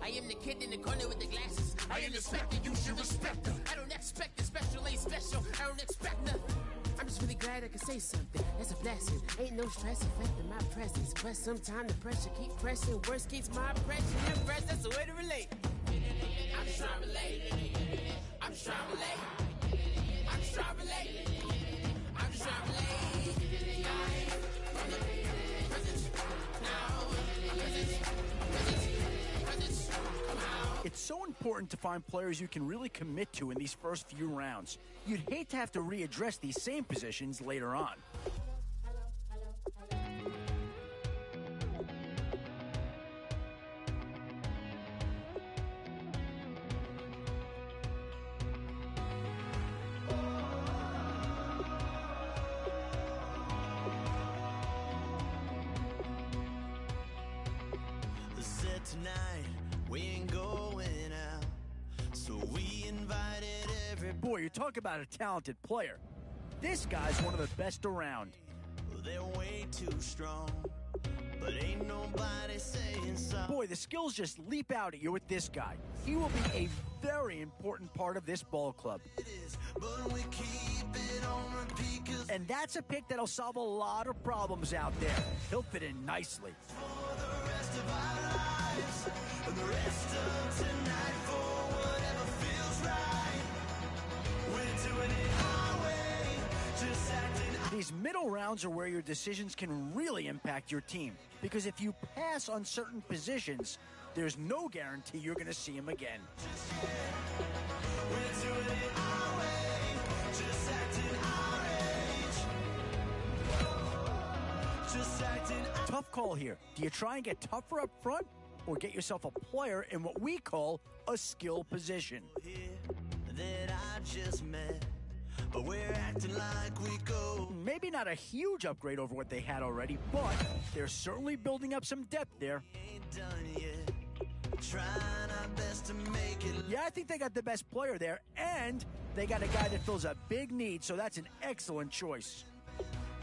I am the kid in the corner with the glasses. I am the specter, you should respect her. I don't expect the special, ain't special. I don't expect nothing. I'm just really glad I can say something. That's a blessing. Ain't no stress affecting my presence. But sometimes the pressure keep pressing. Worst keeps my impression impressed. That's the way to relate. I'm just trying to relate. I'm just trying to relate. I'm just trying to relate. I'm just trying to relate. From the present, now, present, come out. It's so important to find players you can really commit to in these first few rounds. You'd hate to have to readdress these same positions later on. Tonight we ain't going out, so we invited everybody. Boy, you talk about a talented player. This guy's one of the best around. They're way too strong, but ain't nobody saying so. Boy, the skills just leap out at you with this guy. He will be a very important part of this ball club. It is, but we keep it on repeat, 'cause and that's a pick that'll solve a lot of problems out there. He'll fit in nicely. for the rest of our lives, and the rest of tonight, for whatever feels right, we're doing it our way, just acting. These middle rounds are where your decisions can really impact your team, because if you pass on certain positions, there's no guarantee you're going to see him again. We're doing it our way, just acting our age, just acting. Tough call here. Do you try and get tougher up front, or get yourself a player in what we call a skill position? Here that I just met, but we're acting like we go. Maybe not a huge upgrade over what they had already, but they're certainly building up some depth there. Ain't done yet, trying our best to make it. Yeah, I think they got the best player there, and they got a guy that fills a big need, so that's an excellent choice.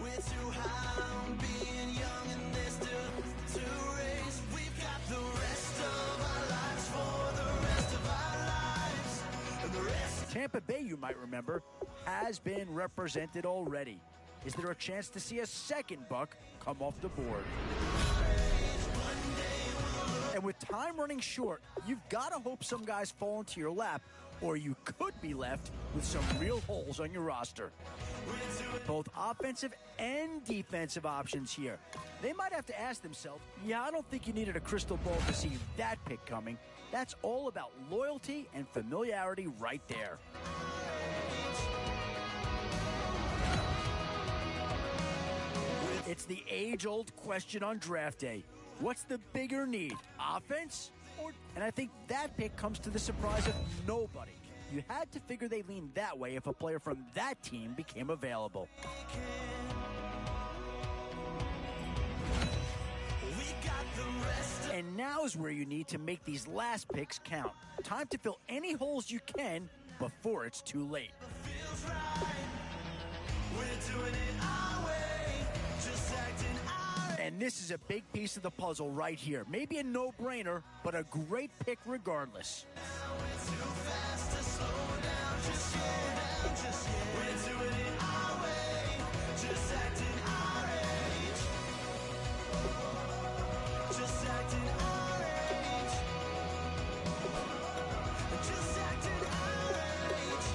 We're too high on being young, and there's still to race. We've got the rest of our lives for the rest of our lives, and the rest. Tampa Bay, you might remember, has been represented already. Is there a chance to see a second buck come off the board? And with time running short, you've got to hope some guys fall into your lap, or you could be left with some real holes on your roster. Both offensive and defensive options here. They might have to ask themselves, yeah, I don't think you needed a crystal ball to see that pick coming. That's all about loyalty and familiarity right there. It's the age-old question on draft day. What's the bigger need, offense? And I think that pick comes to the surprise of nobody. You had to figure they leaned that way if a player from that team became available. And now's where you need to make these last picks count. Time to fill any holes you can before it's too late. Feels right. We're doing it our way, just acting our. And this is a big piece of the puzzle right here. Maybe a no-brainer, but a great pick regardless. We're too fast to slow down, just slow down, just yeah. We're doing it our way, just acting our age, just acting our age, just acting our age.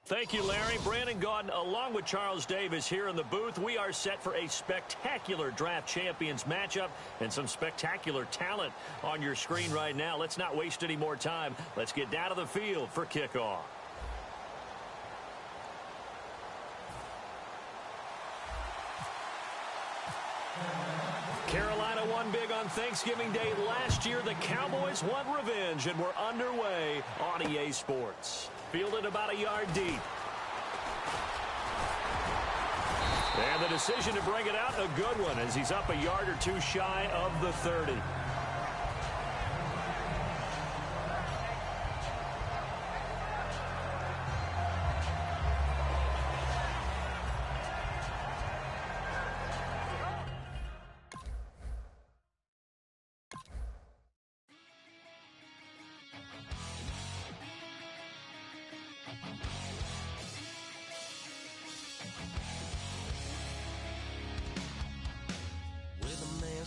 Thank you, Larry. Brandon Gaudin, along with Charles Davis here in the booth. We are set for a spectacular draft champions matchup and some spectacular talent on your screen right now. Let's not waste any more time. Let's get down to the field for kickoff. Carolina won big on Thanksgiving Day last year. The Cowboys want revenge, and we're underway on EA Sports. Fielded about a yard deep. And the decision to bring it out, a good one, as he's up a yard or two shy of the 30.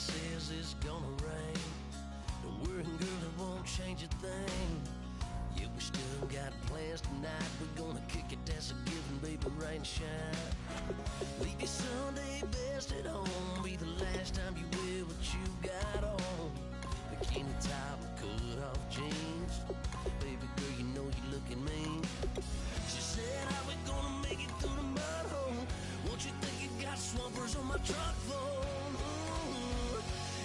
Says it's gonna rain. Don't worry, girl, it won't change a thing. Yeah, we still got plans tonight. We're gonna kick it, that's a given, baby, rain, shine. Leave your Sunday best at home. Be the last time you wear what you got on. Bikini top and cut off jeans. Baby girl, you know you looking mean. She said, how we gonna make it through the mud hole? Won't you think you got swampers on my truck phone?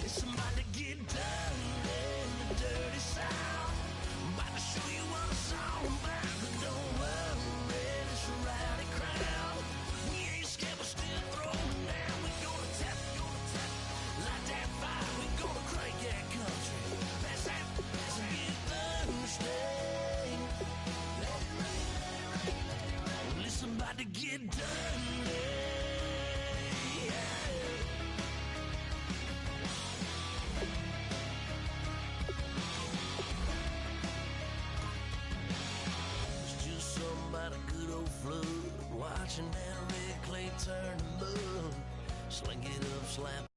It's about to get done in the dirty south. I'm about to show you what it's all about. But don't worry, it's a rowdy crowd. We ain't scared, we're still throwing down. We gonna tap, light that fire. We gonna crank that country. Pass that, and get Thursday. Let it rain, let it rain, let it rain. Well, it's about to get done. Watching that red clay turn to mud. Sling it up, slap